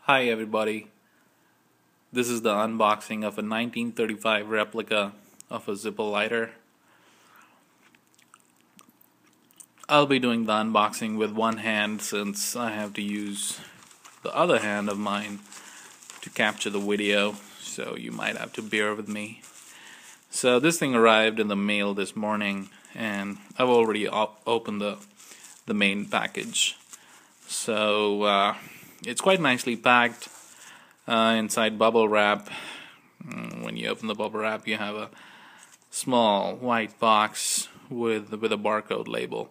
Hi everybody, this is the unboxing of a 1935 replica of a Zippo lighter. I'll be doing the unboxing with one hand since I have to use the other hand of mine to capture the video, so you might have to bear with me. So this thing arrived in the mail this morning and I've already opened the main package. So it's quite nicely packed inside bubble wrap. When you open the bubble wrap, you have a small white box with a barcode label.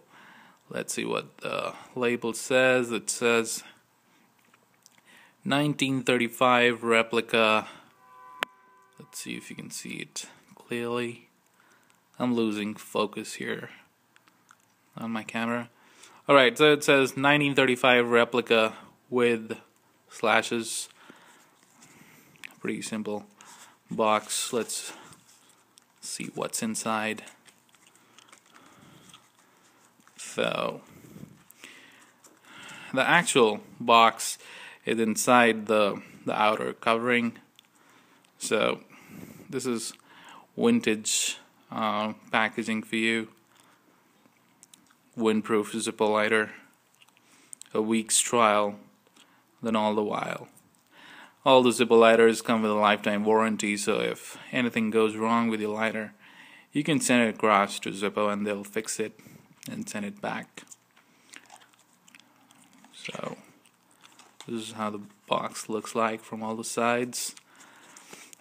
Let's see what the label says. It says 1935 replica. Let's see if you can see it clearly. I'm losing focus here on my camera. Alright, so it says 1935 replica with slashes. Pretty simple box. Let's see what's inside. So the actual box is inside the outer covering. So this is vintage packaging for you. Windproof Zippo lighter, a week's trial, then all the while. All the Zippo lighters come with a lifetime warranty, so if anything goes wrong with your lighter, you can send it across to Zippo and they'll fix it and send it back. So this is how the box looks like from all the sides.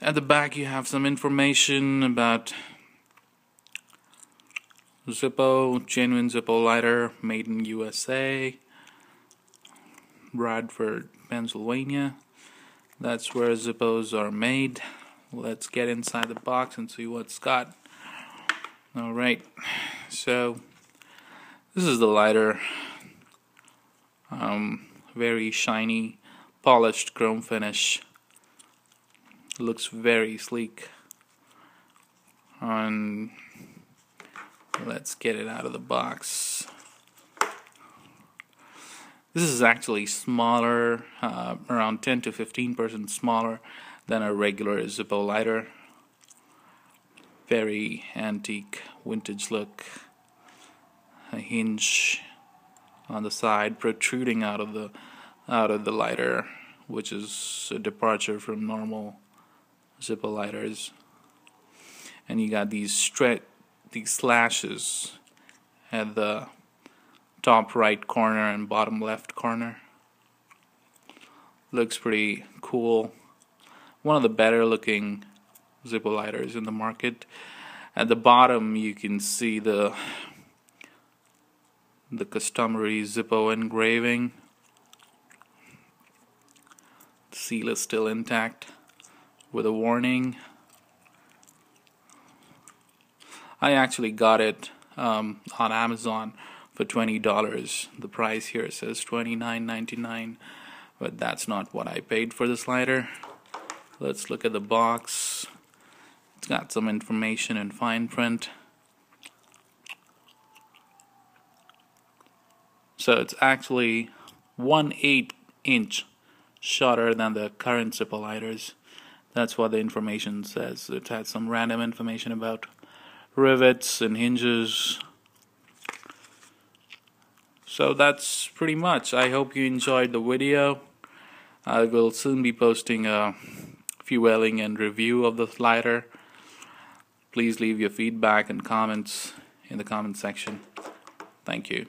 At the back you have some information about Zippo, genuine Zippo lighter, made in USA, Bradford, Pennsylvania. That's where Zippos are made. Let's get inside the box and see what's got. Alright, so this is the lighter. Very shiny, polished chrome finish. Looks very sleek. And let's get it out of the box. This is actually smaller, around 10 to 15% smaller than a regular Zippo lighter. Very antique, vintage look. A hinge on the side protruding out of the lighter, which is a departure from normal Zippo lighters. And you got these slashes at the top right corner and bottom left corner. Looks pretty cool. One of the better looking Zippo lighters in the market. At the bottom you can see the customary Zippo engraving. The seal is still intact with a warning. I actually got it on Amazon for $20. The price here says $29.99, but that's not what I paid for this lighter. Let's look at the box. It's got some information in fine print. So it's actually 1/8 inch shorter than the current Zippo lighters. That's what the information says. It has some random information about rivets and hinges. So that's pretty much. I hope you enjoyed the video. I will soon be posting a fueling and review of this lighter. Please leave your feedback and comments in the comment section. Thank you.